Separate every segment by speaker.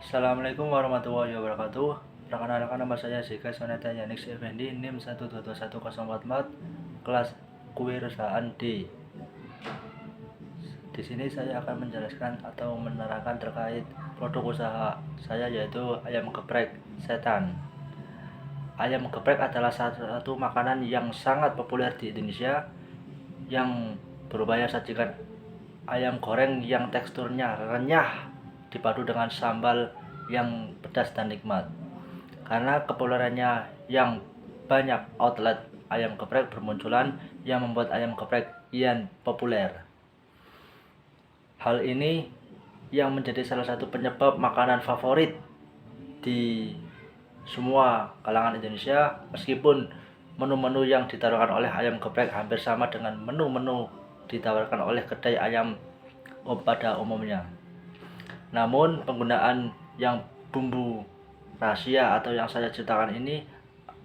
Speaker 1: Assalamualaikum warahmatullahi wabarakatuh. Perkenalkan, nama saya Zika Soneta Yanix Effendi, NIM 1221044, kelas Kewirausahaan D. Di sini saya akan menjelaskan atau menerangkan terkait produk usaha saya, yaitu ayam geprek setan. Ayam geprek adalah salah satu makanan yang sangat populer di Indonesia, yang berupaya sajikan ayam goreng yang teksturnya renyah dipadu dengan sambal yang pedas dan nikmat. Karena populerannya yang banyak, outlet ayam geprek bermunculan yang membuat ayam geprek kian populer. Hal ini yang menjadi salah satu penyebab makanan favorit di semua kalangan Indonesia, meskipun menu-menu yang ditawarkan oleh ayam geprek hampir sama dengan menu-menu ditawarkan oleh kedai ayam pada umumnya. Namun penggunaan yang bumbu rahasia atau yang saya ceritakan ini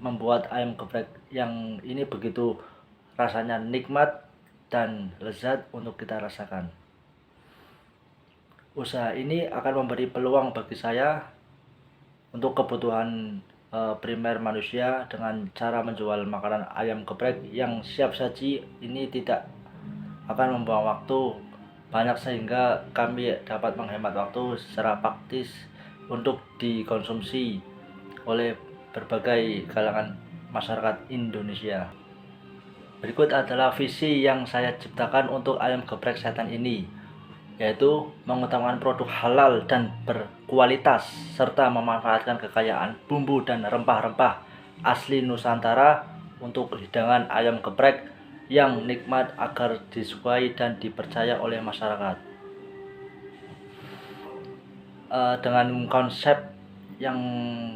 Speaker 1: membuat ayam geprek yang ini begitu rasanya nikmat dan lezat untuk kita rasakan. Usaha ini akan memberi peluang bagi saya untuk kebutuhan primer manusia dengan cara menjual makanan ayam geprek yang siap saji. Ini tidak akan membuang waktu banyak, sehingga kami dapat menghemat waktu secara praktis untuk dikonsumsi oleh berbagai kalangan masyarakat Indonesia. Berikut adalah visi yang saya ciptakan untuk ayam geprek setan ini, yaitu mengutamakan produk halal dan berkualitas serta memanfaatkan kekayaan bumbu dan rempah-rempah asli Nusantara untuk hidangan ayam geprek yang nikmat agar disukai dan dipercaya oleh masyarakat. Dengan konsep yang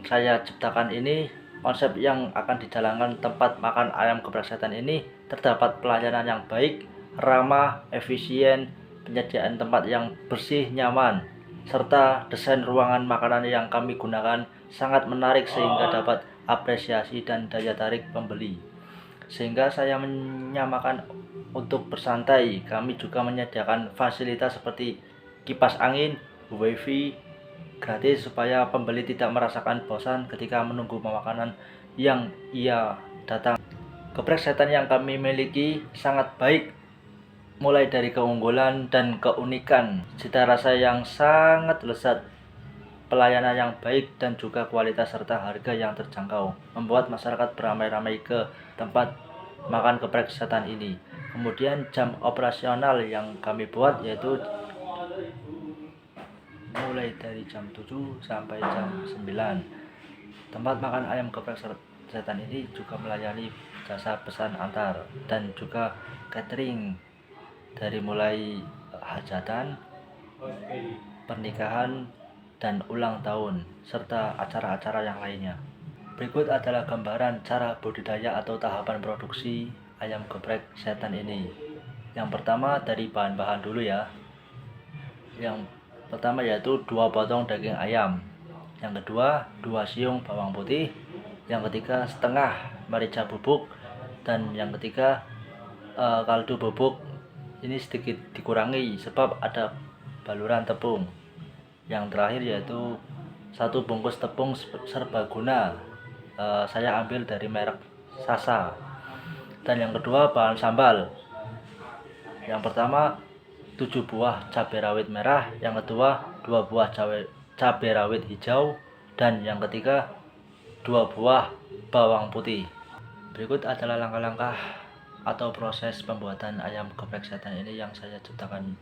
Speaker 1: saya ciptakan ini, konsep yang akan dijalankan tempat makan ayam geprek setan ini, terdapat pelayanan yang baik, ramah, efisien, penyediaan tempat yang bersih, nyaman, serta desain ruangan makanan yang kami gunakan sangat menarik sehingga dapat apresiasi dan daya tarik pembeli. Sehingga saya menyamakan untuk bersantai. Kami juga menyediakan fasilitas seperti kipas angin, wifi gratis supaya pembeli tidak merasakan bosan ketika menunggu makanan yang ia datang. Geprek setan yang kami miliki sangat baik, mulai dari keunggulan dan keunikan, cita rasa yang sangat lezat, pelayanan yang baik, dan juga kualitas serta harga yang terjangkau, membuat masyarakat beramai-ramai ke tempat makan geprek setan ini. Kemudian jam operasional yang kami buat yaitu mulai dari jam 7 sampai jam 9. Tempat makan ayam geprek setan ini juga melayani jasa pesan antar dan juga catering, dari mulai hajatan, pernikahan, dan ulang tahun, serta acara-acara yang lainnya. Berikut adalah gambaran cara budidaya atau tahapan produksi ayam geprek setan ini. Yang pertama dari bahan-bahan dulu ya. Yang pertama yaitu 2 potong daging ayam. Yang kedua 2 siung bawang putih. Yang ketiga setengah merica bubuk. Dan yang ketiga kaldu bubuk ini sedikit dikurangi sebab ada baluran tepung. Yang terakhir yaitu 1 bungkus tepung serbaguna, saya ambil dari merek Sasa. Dan yang kedua bahan sambal. Yang pertama 7 buah cabai rawit merah, yang kedua 2 buah cabai rawit hijau, dan yang ketiga 2 buah bawang putih. Berikut adalah langkah-langkah atau proses pembuatan ayam geprek setan ini yang saya ciptakan.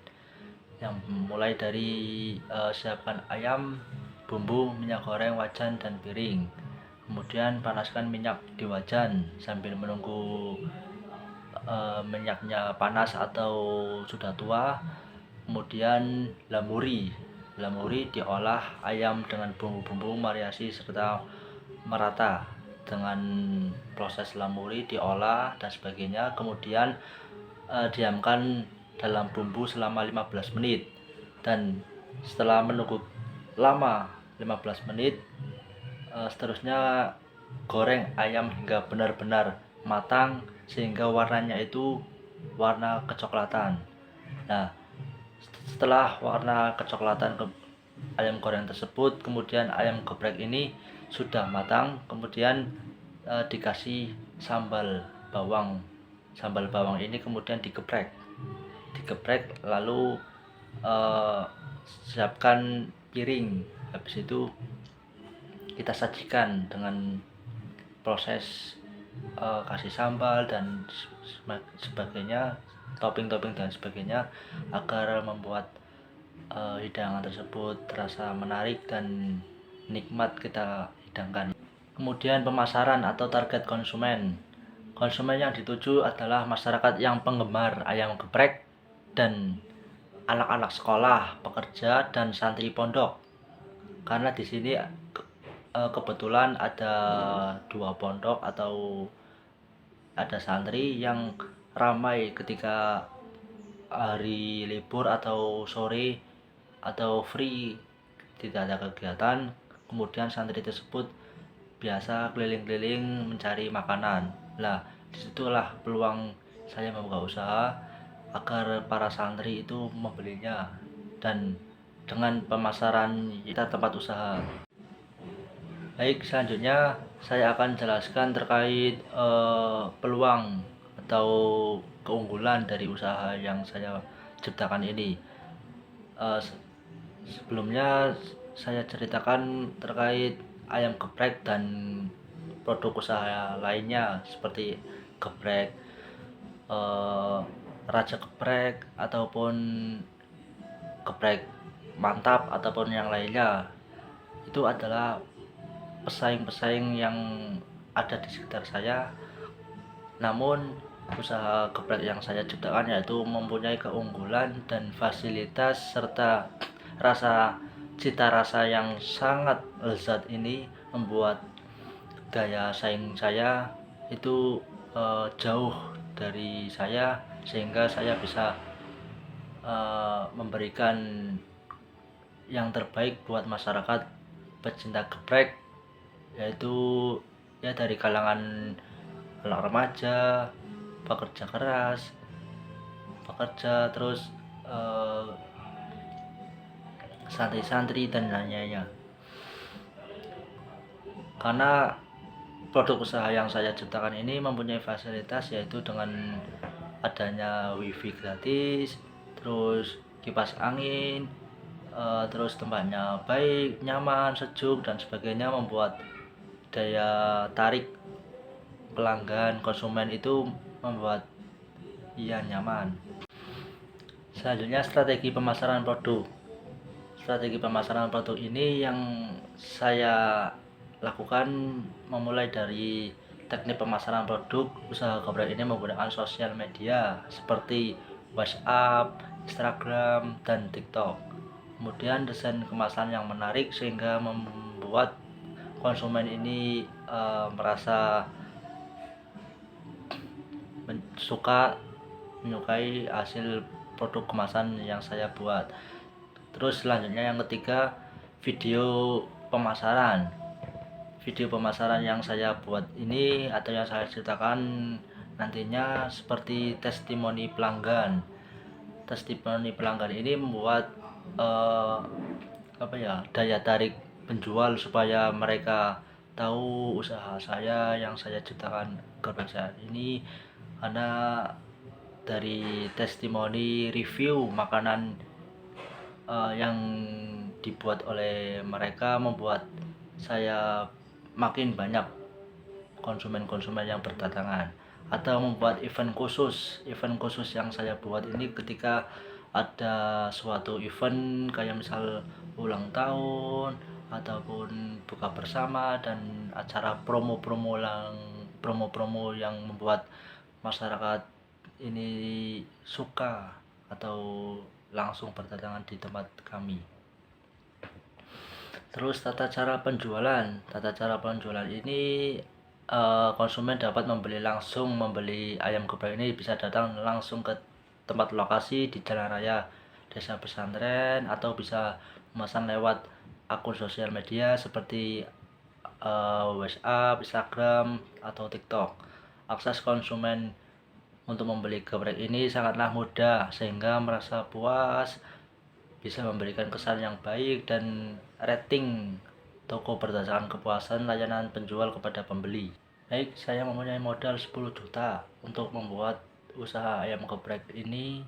Speaker 1: Yang mulai dari siapkan ayam, bumbu, minyak goreng, wajan, dan piring. Kemudian panaskan minyak di wajan sambil menunggu minyaknya panas atau sudah tua. Kemudian lamuri diolah ayam dengan bumbu-bumbu variasi serta merata. Dengan proses lamuri, diolah dan sebagainya, kemudian diamkan dalam bumbu selama 15 menit. Dan setelah menunggu lama 15 menit, seterusnya goreng ayam hingga benar-benar matang sehingga warnanya itu warna kecoklatan. Nah, setelah warna kecoklatan ayam goreng tersebut. Kemudian ayam geprek ini sudah matang, kemudian dikasih sambal bawang ini kemudian digeprek lalu siapkan piring. Habis itu kita sajikan dengan proses kasih sambal dan sebagainya, topping-topping dan sebagainya, agar membuat hidangan tersebut terasa menarik dan nikmat kita hidangkan. Kemudian pemasaran atau target konsumen. Konsumen yang dituju adalah masyarakat yang penggemar ayam geprek dan anak-anak sekolah, pekerja, dan santri pondok. Karena di sini kebetulan ada 2 pondok atau ada santri yang ramai ketika hari libur atau sore atau free, tidak ada kegiatan. Kemudian santri tersebut biasa keliling-keliling mencari makanan. Lah, disitulah peluang saya membuka usaha agar para santri itu membelinya, dan dengan pemasaran kita tempat usaha. Baik, selanjutnya saya akan jelaskan terkait peluang atau keunggulan dari usaha yang saya ciptakan ini. Sebelumnya saya ceritakan terkait ayam geprek dan produk usaha lainnya seperti geprek, raja geprek, ataupun geprek mantap, ataupun yang lainnya. Itu adalah pesaing-pesaing yang ada di sekitar saya. Namun usaha geprek yang saya ciptakan yaitu mempunyai keunggulan dan fasilitas serta cita rasa yang sangat lezat ini membuat daya saing saya itu jauh dari saya, sehingga saya bisa memberikan yang terbaik buat masyarakat pecinta geprek, yaitu ya dari kalangan anak remaja, pekerja keras, terus santri-santri dan lainnya. Karena produk usaha yang saya ciptakan ini mempunyai fasilitas, yaitu dengan adanya wifi gratis, terus kipas angin, terus tempatnya baik, nyaman, sejuk, dan sebagainya, membuat daya tarik pelanggan konsumen itu membuat ia nyaman. Selanjutnya, strategi pemasaran produk. Strategi pemasaran produk ini yang saya lakukan memulai dari teknik pemasaran produk usaha geprek ini menggunakan sosial media seperti WhatsApp, Instagram, dan TikTok. Kemudian desain kemasan yang menarik sehingga membuat konsumen ini merasa menyukai hasil produk kemasan yang saya buat. Terus selanjutnya yang ketiga, video pemasaran. Video pemasaran yang saya buat ini atau yang saya ceritakan nantinya seperti testimoni pelanggan. Testimoni pelanggan ini membuat daya tarik penjual supaya mereka tahu usaha saya yang saya ciptakan geprek saat ini, karena dari testimoni review makanan yang dibuat oleh mereka membuat saya makin banyak konsumen-konsumen yang berdatangan. Atau membuat event khusus yang saya buat ini ketika ada suatu event kayak misal ulang tahun ataupun buka bersama dan acara promo-promo yang membuat masyarakat ini suka atau langsung berdatangan di tempat kami. Terus tata cara penjualan ini konsumen dapat membeli ayam geprek ini bisa datang langsung ke tempat lokasi di jalan raya desa pesantren, atau bisa memesan lewat akun sosial media seperti WhatsApp, Instagram, atau TikTok. Akses konsumen untuk membeli geprek ini sangatlah mudah sehingga merasa puas bisa memberikan kesan yang baik dan rating toko berdasarkan kepuasan layanan penjual kepada pembeli. Baik, saya mempunyai modal 10 juta untuk membuat usaha ayam geprek ini,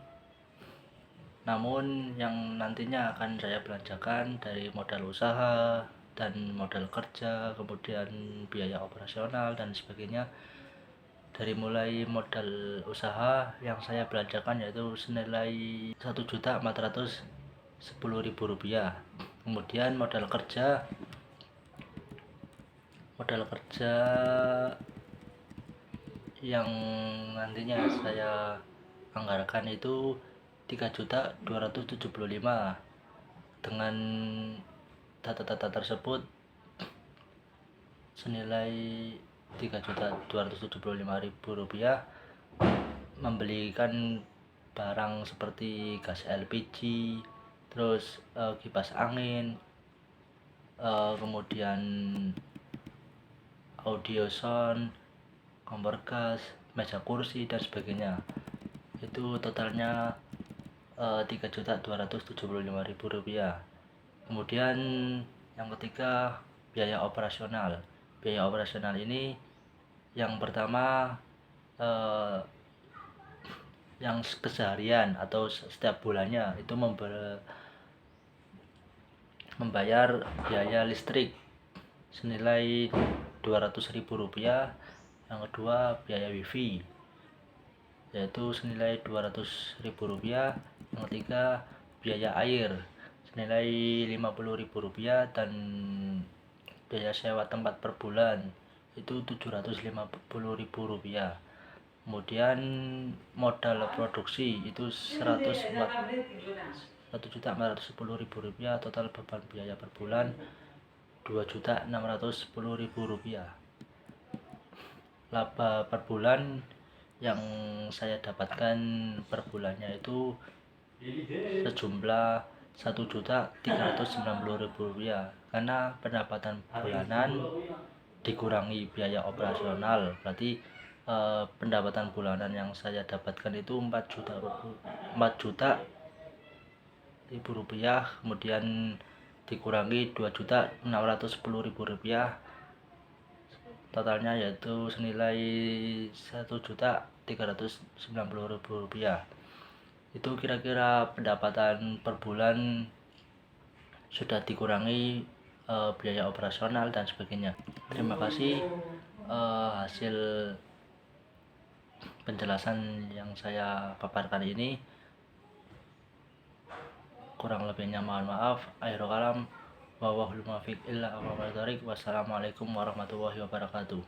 Speaker 1: namun yang nantinya akan saya belanjakan dari modal usaha dan modal kerja, kemudian biaya operasional dan sebagainya. Dari mulai modal usaha yang saya belanjakan yaitu senilai Rp1.410.000. Kemudian modal kerja yang nantinya saya anggarkan itu 3.275.000. Dengan data-data tersebut senilai Rp3.275.000 membelikan barang seperti gas LPG, terus kipas angin, kemudian audio sound, kompor gas, meja kursi dan sebagainya. Itu totalnya Rp3.275.000. Kemudian yang ketiga, biaya operasional. Biaya operasional ini yang pertama yang keseharian atau setiap bulannya itu membayar biaya listrik senilai Rp200.000. Yang kedua, biaya wifi yaitu senilai Rp200.000. Yang ketiga, biaya air senilai Rp50.000 dan biaya sewa tempat per bulan itu Rp750.000. Kemudian modal produksi itu Rp1.410.000. Total beban biaya per bulan Rp2.610.000. Laba per bulan yang saya dapatkan per bulannya itu sejumlah Rp1.390.000, karena pendapatan bulanan dikurangi biaya operasional, berarti pendapatan bulanan yang saya dapatkan itu Rp4 juta, kemudian dikurangi Rp2.610.000, totalnya yaitu senilai Rp1.390.000. Itu kira-kira pendapatan per bulan sudah dikurangi biaya operasional dan sebagainya. Terima kasih hasil penjelasan yang saya paparkan ini. Kurang lebihnya mohon maaf. Akhirul kalam, wallahul muwaffiq illa aqwamit thoriq. Wassalamualaikum warahmatullahi wabarakatuh.